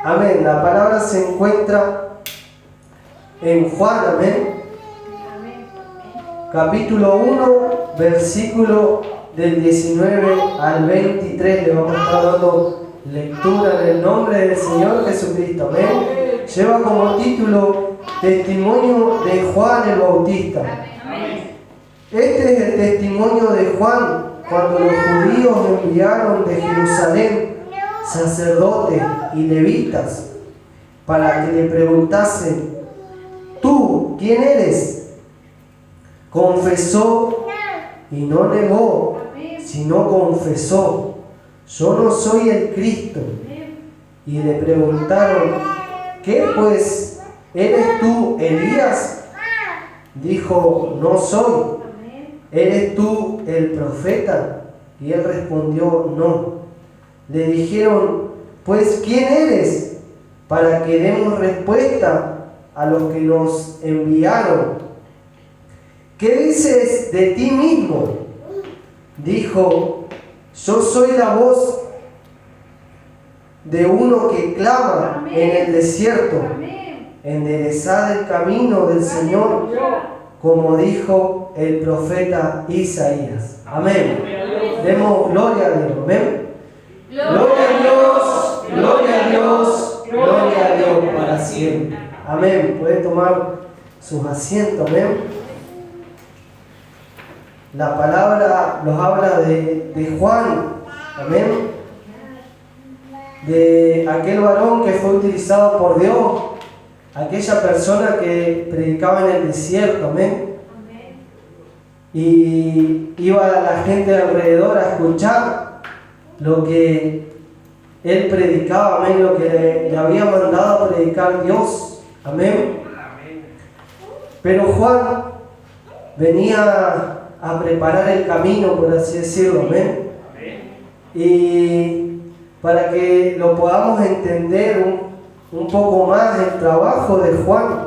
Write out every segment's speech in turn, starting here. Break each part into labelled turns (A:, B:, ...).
A: Amén. La palabra se encuentra en Juan, amén. Capítulo 1, versículo del 19 al 23. Le vamos a estar dando lectura en el nombre del Señor Jesucristo, amén. Lleva como título Testimonio de Juan el Bautista. Este es el testimonio de Juan cuando los judíos enviaron de Jerusalén sacerdotes y levitas para que le preguntasen: ¿tú quién eres? Confesó y no negó, sino confesó: yo no soy el Cristo. Y le preguntaron: ¿qué pues? ¿Eres tú Elías? Dijo: no soy. ¿Eres tú el profeta? Y él respondió: no. Le dijeron: pues ¿quién eres? Para que demos respuesta a los que nos enviaron. ¿Qué dices de ti mismo? Dijo: yo soy la voz de uno que clama en el desierto, enderezad el camino del Señor, como dijo el profeta Isaías. Amén. Demos gloria a Dios. Amén. Gloria a Dios, gloria a Dios, gloria a Dios para siempre. Amén. Pueden tomar sus asientos. Amén. La palabra nos habla de Juan. Amén. De aquel varón que fue utilizado por Dios, aquella persona que predicaba en el desierto. Amén. Y iba la gente alrededor a escuchar lo que él predicaba, amén, lo que le había mandado a predicar Dios, amén. Pero Juan venía a preparar el camino, por así decirlo, amén. Y para que lo podamos entender un poco más, el trabajo de Juan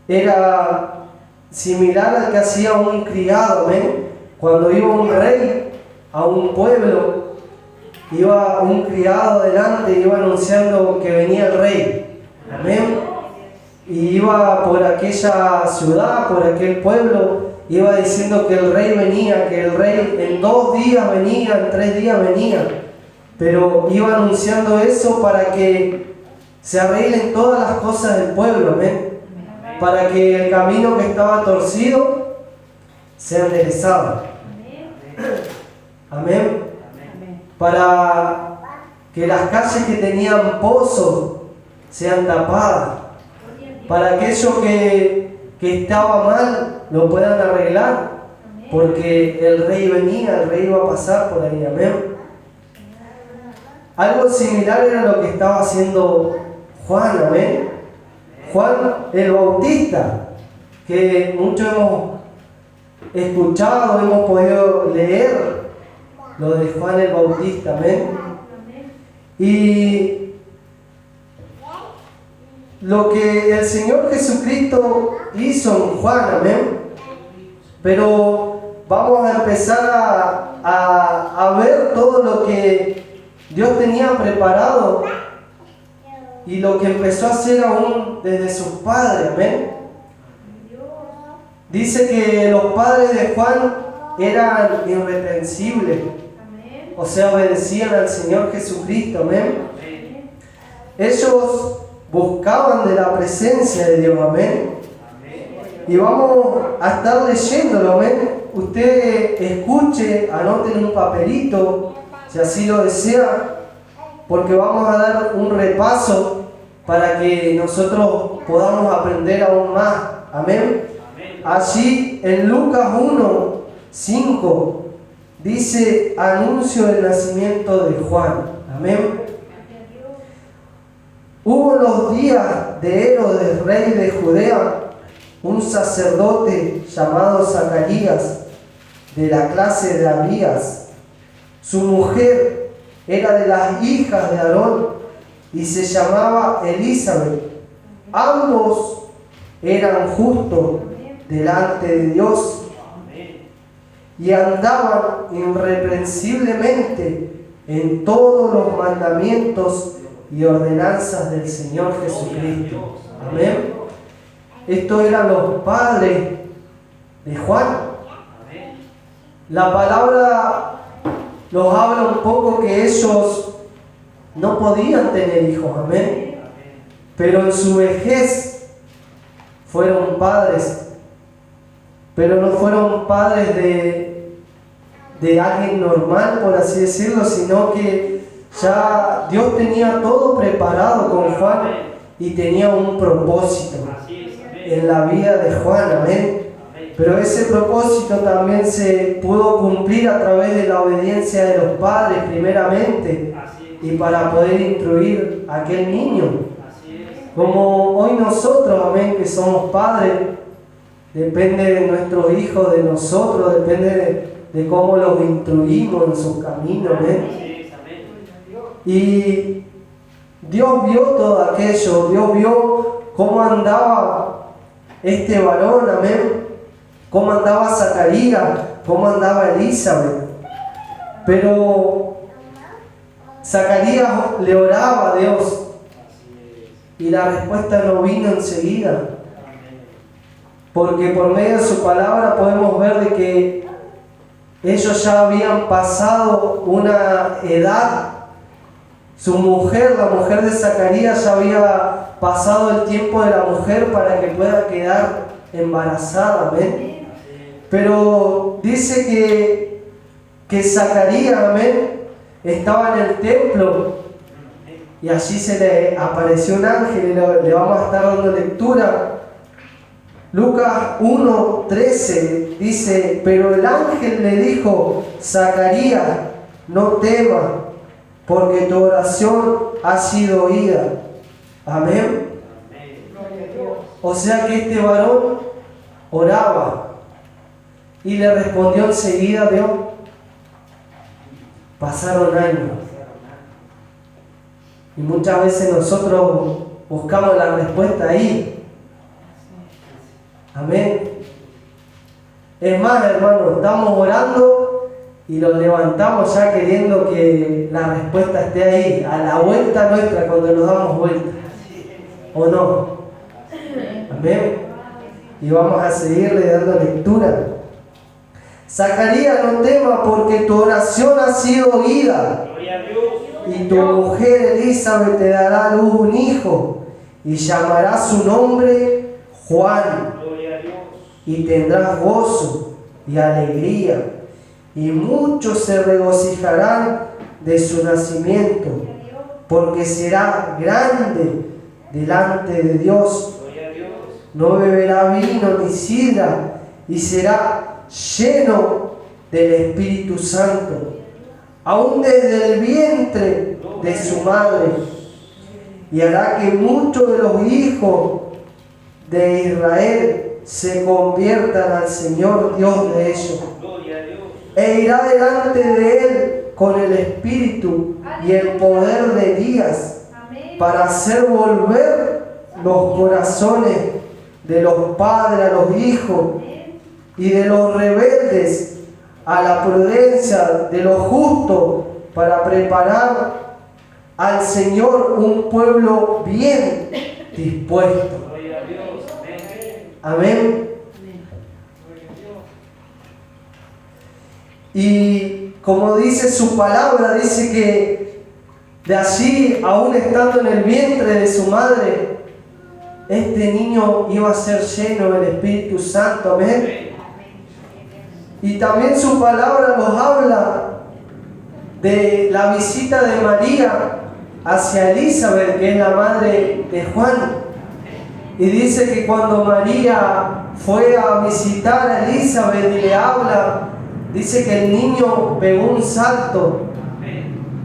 A: era similar al que hacía un criado, amén. Cuando iba un rey a un pueblo, iba un criado delante y iba anunciando que venía el rey, amén. Y iba por aquella ciudad, por aquel pueblo, iba diciendo que el rey venía, que el rey en 2 días venía, en 3 días venía. Pero iba anunciando eso para que se arreglen todas las cosas del pueblo, amén. Para que el camino que estaba torcido sea enderezado. Amén. Para que las calles que tenían pozos sean tapadas. Para aquello que estaba mal lo puedan arreglar. Porque el rey venía, el rey iba a pasar por ahí. Amén. Algo similar era lo que estaba haciendo Juan. Amén. Juan el Bautista, que muchos hemos escuchado, hemos podido leer lo de Juan el Bautista, amén. Y lo que el Señor Jesucristo hizo en Juan, amén. Pero vamos a empezar a ver todo lo que Dios tenía preparado y lo que empezó a hacer aún desde sus padres, amén. Dice que los padres de Juan eran irreprensibles, o sea, obedecían al Señor Jesucristo, amén. Ellos buscaban de la presencia de Dios, amén. Y vamos a estar leyéndolo, amén. Usted escuche, anote en un papelito, si así lo desea, porque vamos a dar un repaso para que nosotros podamos aprender aún más. Amén. Allí en Lucas 1, 5 dice: anuncio del nacimiento de Juan. Amén. Hubo en los días de Herodes, rey de Judea, un sacerdote llamado Zacarías, de la clase de Abías. Su mujer era de las hijas de Aarón y se llamaba Elizabeth. Ambos eran justos delante de Dios y andaban irreprensiblemente en todos los mandamientos y ordenanzas del Señor Jesucristo. Amén. Estos eran los padres de Juan. La palabra nos habla un poco que ellos no podían tener hijos, amén. Pero en su vejez fueron padres, pero no fueron padres de alguien normal, por así decirlo, sino que ya Dios tenía todo preparado con Juan y tenía un propósito en la vida de Juan, amén. Pero ese propósito también se pudo cumplir a través de la obediencia de los padres primeramente y para poder instruir a aquel niño. Como hoy nosotros, amén, que somos padres, depende de nuestros hijos, de nosotros, depende de cómo los instruimos en sus caminos, amén. Y Dios vio todo aquello, Dios vio cómo andaba este varón, amén. Cómo andaba Zacarías, cómo andaba Elizabeth. Pero Zacarías le oraba a Dios y la respuesta no vino enseguida. Porque por medio de su palabra podemos ver de que ellos ya habían pasado una edad. Su mujer, la mujer de Zacarías, ya había pasado el tiempo de la mujer para que pueda quedar embarazada, amén. Pero dice que Zacarías, amén, estaba en el templo y allí se le apareció un ángel y le vamos a estar dando lectura. Lucas 1:13 dice: pero el ángel le dijo: Zacarías, no temas, porque tu oración ha sido oída. Amén. O sea que este varón oraba y le respondió enseguida Dios. Pasaron años y muchas veces nosotros buscamos la respuesta ahí. Amén. Es más, hermano, estamos orando y los levantamos ya queriendo que la respuesta esté ahí, a la vuelta nuestra, cuando nos damos vuelta. ¿O no? Amén. Y vamos a seguirle dando lectura. Zacarías, no temas, porque tu oración ha sido oída. Y tu mujer Elizabeth te dará a luz un hijo, y llamará su nombre Juan. Y tendrás gozo y alegría, y muchos se regocijarán de su nacimiento, porque será grande delante de Dios. No beberá vino ni sidra, y será lleno del Espíritu Santo, aún desde el vientre de su madre, y hará que muchos de los hijos de Israel se conviertan al Señor Dios de ellos, e irá delante de él con el Espíritu y el poder de Elías, para hacer volver los corazones de los padres a los hijos, y de los rebeldes a la prudencia de los justos, para preparar al Señor un pueblo bien dispuesto. Amén. Y como dice su palabra, dice que de allí, aún estando en el vientre de su madre, este niño iba a ser lleno del Espíritu Santo. Amén. Y también su palabra nos habla de la visita de María hacia Elizabeth, que es la madre de Juan. Y dice que cuando María fue a visitar a Elizabeth y le habla, dice que el niño pegó un salto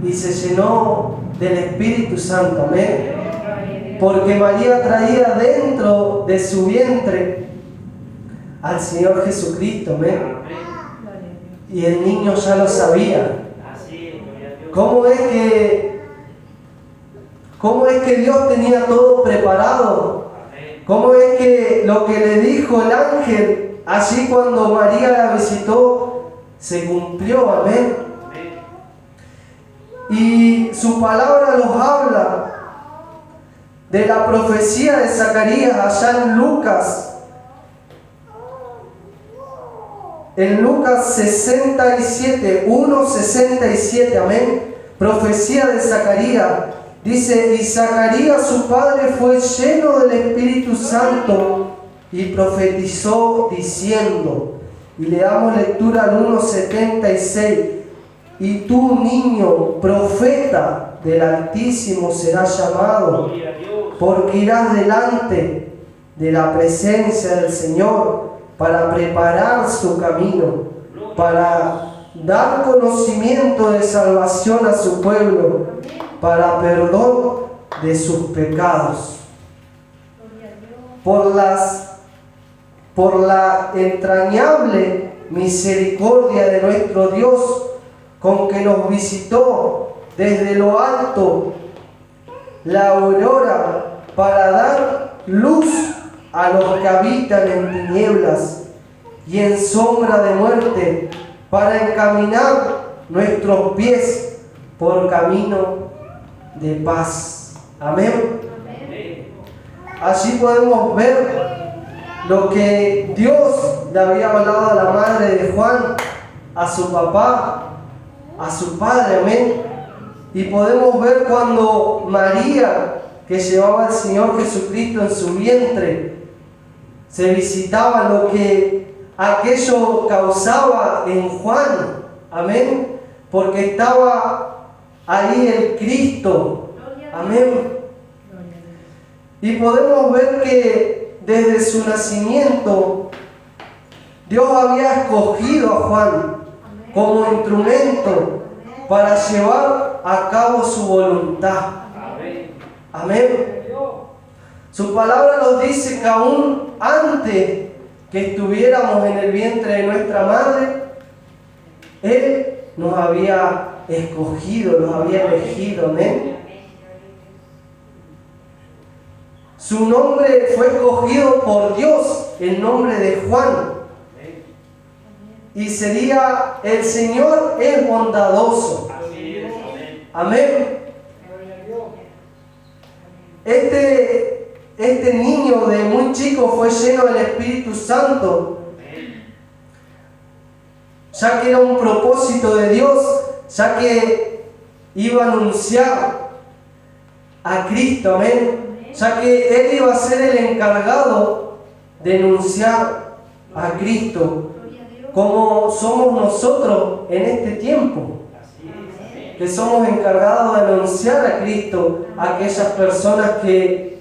A: y se llenó del Espíritu Santo. Amén. Porque María traía dentro de su vientre al Señor Jesucristo. Amén. Y el niño ya lo sabía. ¿Cómo es que Dios tenía todo preparado? ¿Cómo es que lo que le dijo el ángel allí cuando María la visitó se cumplió? Amén. Y su palabra nos habla de la profecía de Zacarías allá en Lucas 67, 1:67, amén. Profecía de Zacarías. Dice, y Zacarías su padre fue lleno del Espíritu Santo y profetizó diciendo, y le damos lectura al 1:76, y tú, niño, profeta del Altísimo serás llamado, porque irás delante de la presencia del Señor para preparar su camino, para dar conocimiento de salvación a su pueblo, para perdón de sus pecados. Por la entrañable misericordia de nuestro Dios, con que nos visitó desde lo alto la aurora para dar luz a los que habitan en tinieblas y en sombra de muerte, para encaminar nuestros pies por camino de paz. Amén. Allí podemos ver lo que Dios le había hablado a la madre de Juan, a su papá, a su padre, amén. Y podemos ver cuando María, que llevaba al Señor Jesucristo en su vientre, se visitaba lo que aquello causaba en Juan, amén, porque estaba ahí el Cristo, amén. Y podemos ver que desde su nacimiento Dios había escogido a Juan como instrumento para llevar a cabo su voluntad. Amén. Su palabra nos dice que aún antes que estuviéramos en el vientre de nuestra madre, Él nos había escogido, nos había elegido. Amén. Su nombre fue escogido por Dios, el nombre de Juan. Y sería, el Señor es bondadoso. Amén. Este niño de muy chico fue lleno del Espíritu Santo, ya que era un propósito de Dios, ya que iba a anunciar a Cristo, amén, ya que Él iba a ser el encargado de anunciar a Cristo, como somos nosotros en este tiempo, que somos encargados de anunciar a Cristo a aquellas personas que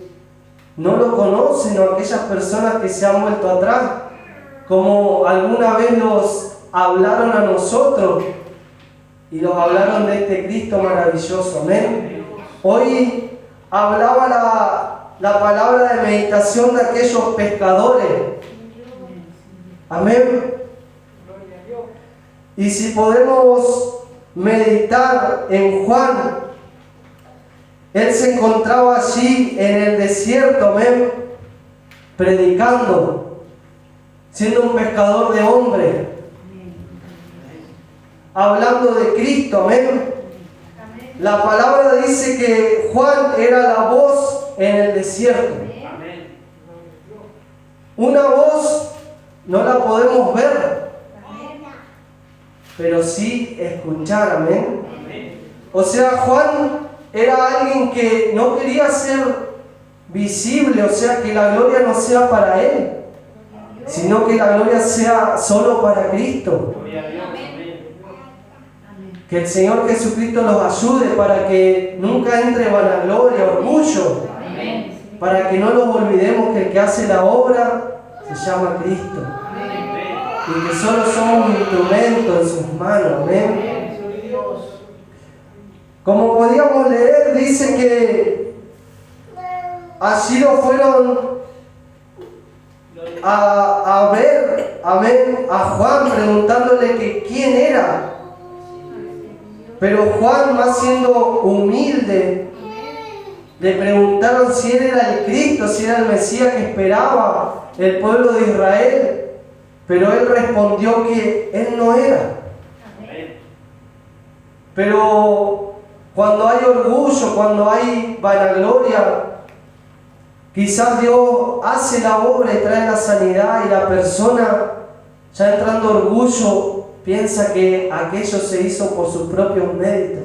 A: no lo conocen o a aquellas personas que se han vuelto atrás, como alguna vez nos hablaron a nosotros y nos hablaron de este Cristo maravilloso. Amén. Hoy hablaba la palabra de meditación de aquellos pescadores. Amén. Y si podemos meditar en Juan, él se encontraba allí en el desierto, amén, predicando, siendo un pescador de hombres, hablando de Cristo, amén. La palabra dice que Juan era la voz en el desierto. Una voz no la podemos ver, pero sí escuchar, amén. O sea, Juan era alguien que no quería ser visible, o sea, que la gloria no sea para él, sino que la gloria sea solo para Cristo. Que el Señor Jesucristo los ayude para que nunca entre vanagloria, orgullo, para que no nos olvidemos que el que hace la obra se llama Cristo. Y que solo somos un instrumento en sus manos. Amén. Como podíamos leer, dice que allí lo fueron a ver, amén, a Juan, preguntándole que quién era. Pero Juan, más siendo humilde, le preguntaron si él era el Cristo, si era el Mesías que esperaba el pueblo de Israel. Pero él respondió que él no era. Pero Cuando hay orgullo, cuando hay vanagloria, quizás Dios hace la obra y trae la sanidad y la persona, ya entrando orgullo, piensa que aquello se hizo por sus propios méritos.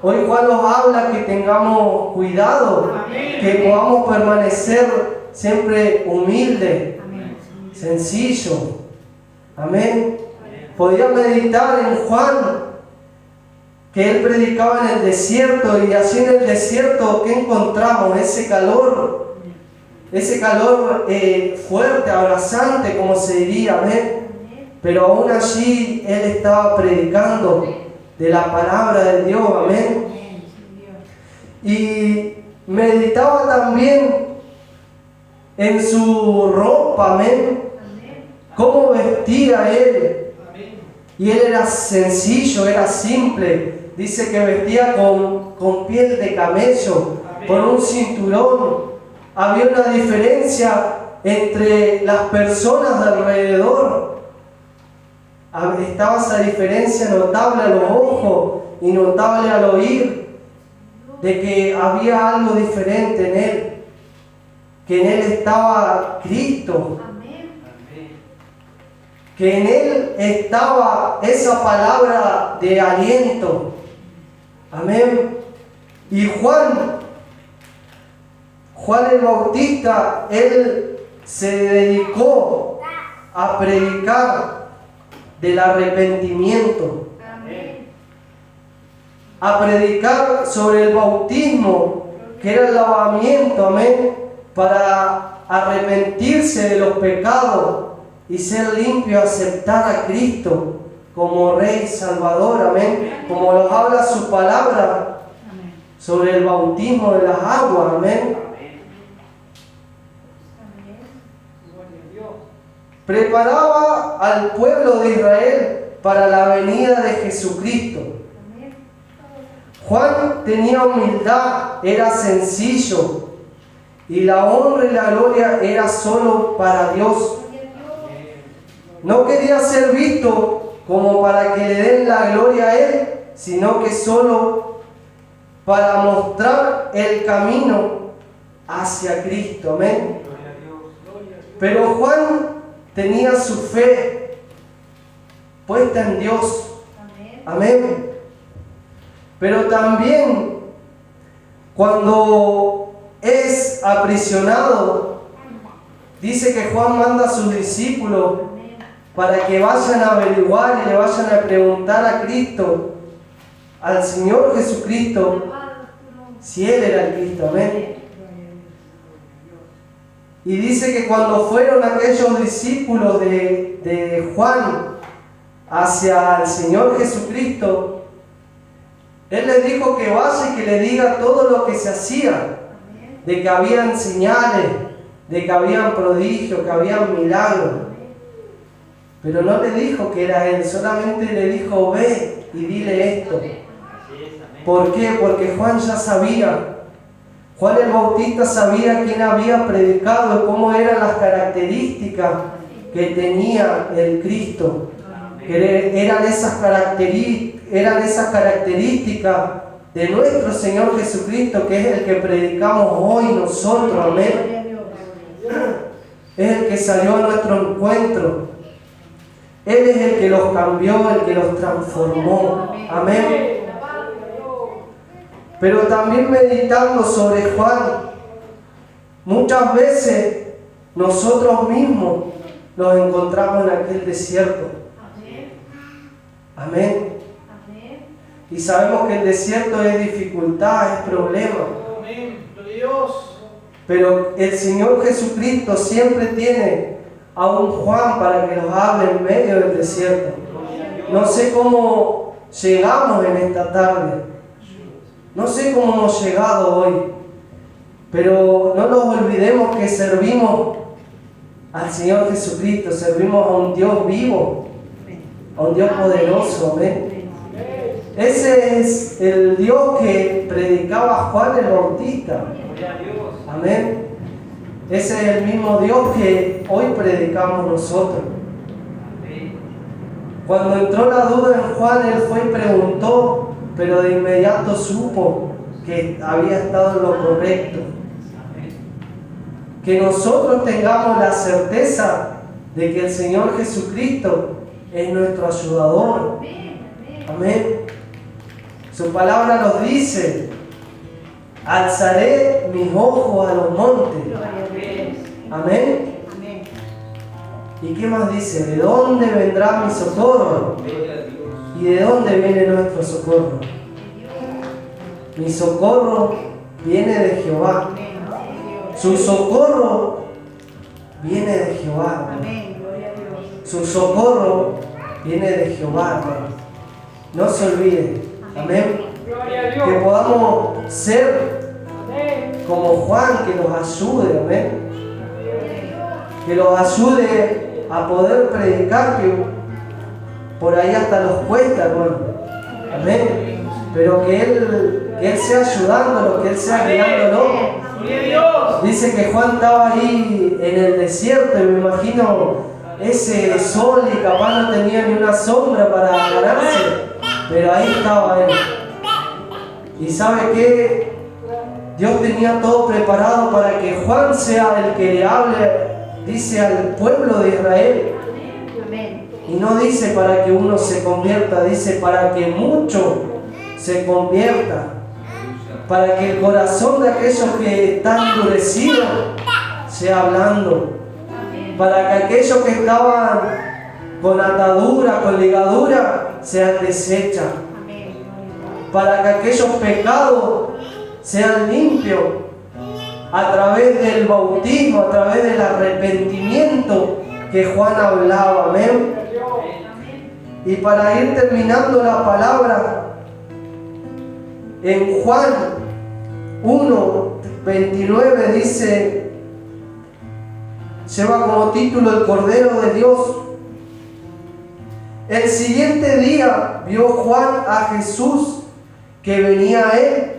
A: Hoy Juan nos habla que tengamos cuidado, que podamos permanecer siempre humildes, sencillos. Amén. Podía meditar en Juan, que él predicaba en el desierto, y así en el desierto, ¿qué encontramos? Ese calor fuerte, abrasante, como se diría, amén. Pero aún allí él estaba predicando de la palabra de Dios, amén. Y meditaba también en su ropa, amén. Cómo vestía él. Y él era sencillo, era simple. Dice que vestía con piel de camello, con un cinturón. Había una diferencia entre las personas de alrededor. Estaba esa diferencia notable a los ojos y notable al oír, de que había algo diferente en él, que en él estaba Cristo, que en él estaba esa palabra de aliento. Amén. Y Juan el Bautista, él se dedicó a predicar del arrepentimiento, a predicar sobre el bautismo, que era el lavamiento, amén, para arrepentirse de los pecados y ser limpio, aceptar a Cristo como Rey Salvador, amén, como nos habla su palabra sobre el bautismo de las aguas, amén. Preparaba al pueblo de Israel para la venida de Jesucristo. Juan tenía humildad, era sencillo, y la honra y la gloria era solo para Dios. No quería ser visto como para que le den la gloria a Él, sino que solo para mostrar el camino hacia Cristo. Amén. Pero Juan tenía su fe puesta en Dios. Amén. Pero también cuando es aprisionado, dice que Juan manda a sus discípulos para que vayan a averiguar y le vayan a preguntar a Cristo, al Señor Jesucristo, si Él era el Cristo. Amén. Y dice que cuando fueron aquellos discípulos de Juan hacia el Señor Jesucristo, Él les dijo que vaya y que le diga todo lo que se hacía, de que habían señales, de que habían prodigios, que habían milagros. Pero no le dijo que era Él, solamente le dijo, ve y dile esto. ¿Por qué? Porque Juan ya sabía. Juan el Bautista sabía quién había predicado y cómo eran las características que tenía el Cristo. Eran esas características de nuestro Señor Jesucristo, que es el que predicamos hoy nosotros. Amén. Es el que salió a nuestro encuentro. Él es el que los cambió, el que los transformó. Amén. Pero también meditando sobre Juan, muchas veces nosotros mismos nos encontramos en aquel desierto. Amén. Y sabemos que el desierto es dificultad, es problema. Pero el Señor Jesucristo siempre tiene a un Juan para que nos hable en medio del desierto. No sé cómo llegamos en esta tarde. No sé cómo hemos llegado hoy, pero no nos olvidemos que servimos al Señor Jesucristo, servimos a un Dios vivo, a un Dios poderoso. Amén. Ese es el Dios que predicaba Juan el Bautista. Amén. Ese es el mismo Dios que hoy predicamos nosotros. Cuando entró la duda en Juan, él fue y preguntó pero de inmediato supo que había estado en lo correcto. Que nosotros tengamos la certeza de que el Señor Jesucristo es nuestro ayudador. Amén. Su palabra nos dice: alzaré mis ojos a los montes. Amén. ¿Y qué más dice? ¿De dónde vendrá mi socorro? ¿Y de dónde viene nuestro socorro? Mi socorro viene de Jehová. Su socorro viene de Jehová. Su socorro viene de Jehová. No se olvide. Amén. Que podamos ser como Juan, que nos ayude. Amén. Que los ayude a poder predicar, que por ahí hasta nos cuesta, hermano. Amén. Pero que Él sea ayudándolo, que Él sea guiándolo. Dice que Juan estaba ahí en el desierto y me imagino ese sol y capaz no tenía ni una sombra para ganarse, pero ahí estaba él. Y ¿sabe qué? Dios tenía todo preparado para que Juan sea el que le hable, dice, al pueblo de Israel. Y no dice para que uno se convierta, dice para que muchos se conviertan. Para que el corazón de aquellos que están endurecidos sea blando. Para que aquellos que estaban con atadura, con ligadura, sean deshechas. Para que aquellos pecados sean limpios a través del bautismo, a través del arrepentimiento que Juan hablaba. Amén. Y para ir terminando la palabra, en Juan 1:29 dice, lleva como título el Cordero de Dios. El siguiente día vio Juan a Jesús que venía a él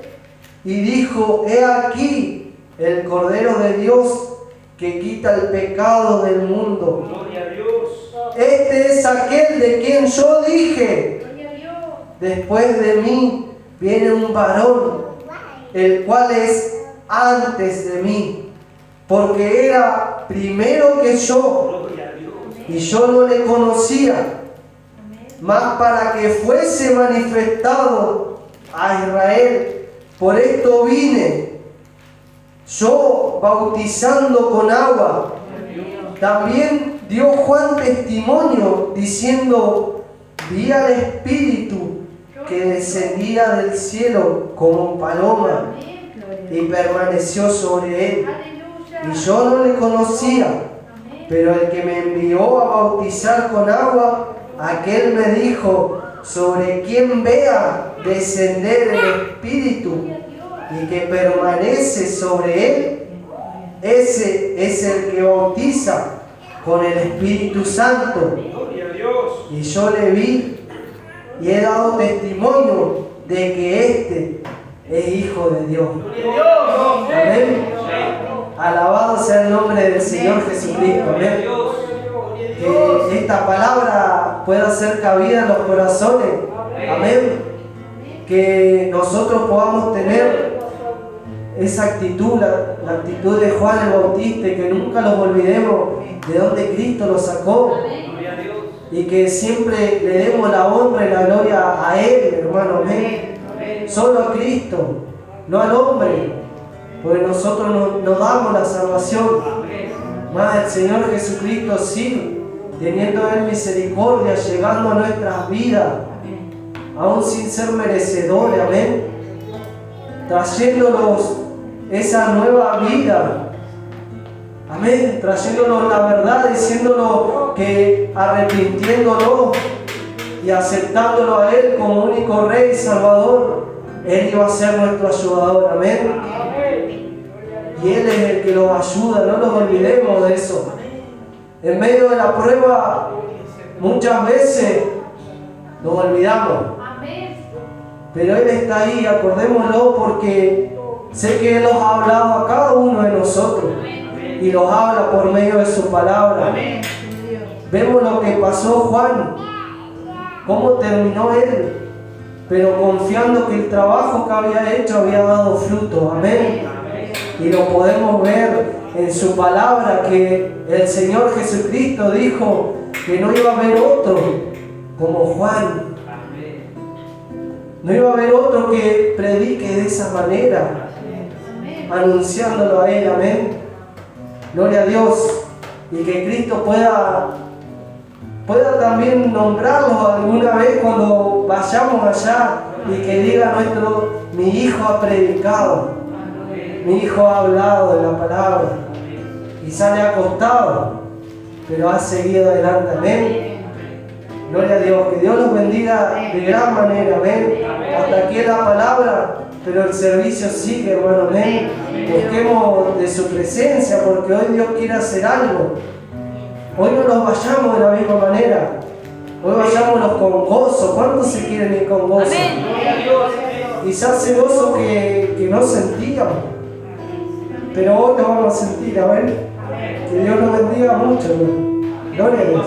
A: y dijo: he aquí el Cordero de Dios que quita el pecado del mundo. Gloria a Dios. Este es aquel de quien yo dije: después de mí viene un varón, el cual es antes de mí, porque era primero que yo, y yo no le conocía, mas para que fuese manifestado a Israel. Por esto vine, yo bautizando con agua. También dio Juan testimonio, diciendo: vi al Espíritu que descendía del cielo como paloma y permaneció sobre él. Y yo no le conocía, pero el que me envió a bautizar con agua, aquel me dijo: sobre quien vea descender el Espíritu y que permanece sobre él, ese es el que bautiza con el Espíritu Santo. Y yo le vi y he dado testimonio de que este es Hijo de Dios. Amén. Alabado sea el nombre del Señor Jesucristo. Amén. Que esta palabra pueda ser cabida en los corazones. Amén. Que nosotros podamos tener esa actitud, la actitud de Juan el Bautista, y que nunca nos olvidemos de dónde Cristo nos sacó. Y que siempre le demos la honra y la gloria a Él, hermano. Amén. Solo a Cristo, no al hombre, porque nosotros nos damos la salvación. Más el Señor Jesucristo, sí, teniendo Él misericordia, llegando a nuestras vidas, aún sin ser merecedores. Amén. Trayéndonos esa nueva vida. Amén. Trayéndonos la verdad, diciéndonos que arrepintiéndonos y aceptándolo a Él como único Rey y Salvador, Él iba a ser nuestro ayudador. Amén. Y Él es el que nos ayuda, no nos olvidemos de eso. En medio de la prueba, muchas veces nos olvidamos. Pero Él está ahí, acordémoslo, porque sé que Él nos ha hablado a cada uno de nosotros. Y nos habla por medio de su palabra. Amén. Vemos lo que pasó Juan, cómo terminó él. pero confiando que el trabajo que había hecho había dado fruto. Amén. Y lo podemos ver en su palabra, que el Señor Jesucristo dijo que no iba a haber otro como Juan. No iba a haber otro que predique de esa manera, anunciándolo a Él. Amén. Gloria a Dios. Y que Cristo pueda también nombrarlos alguna vez cuando vayamos allá, y que diga mi hijo ha predicado, mi hijo ha hablado de la palabra. Quizá le ha costado, pero ha seguido adelante. Amén. Gloria a Dios. Que Dios los bendiga de gran manera. Amén. Hasta aquí es la palabra, pero el servicio sigue, hermano. Amén. Busquemos de su presencia, porque hoy Dios quiere hacer algo. Hoy no nos vayamos de la misma manera. Hoy vayámonos con gozo. ¿Cuántos se quieren ir con gozo? Quizás ese gozo que no sentíamos, pero hoy lo vamos a sentir. Amén. Que Dios nos bendiga mucho, hermano. Gloria a Dios.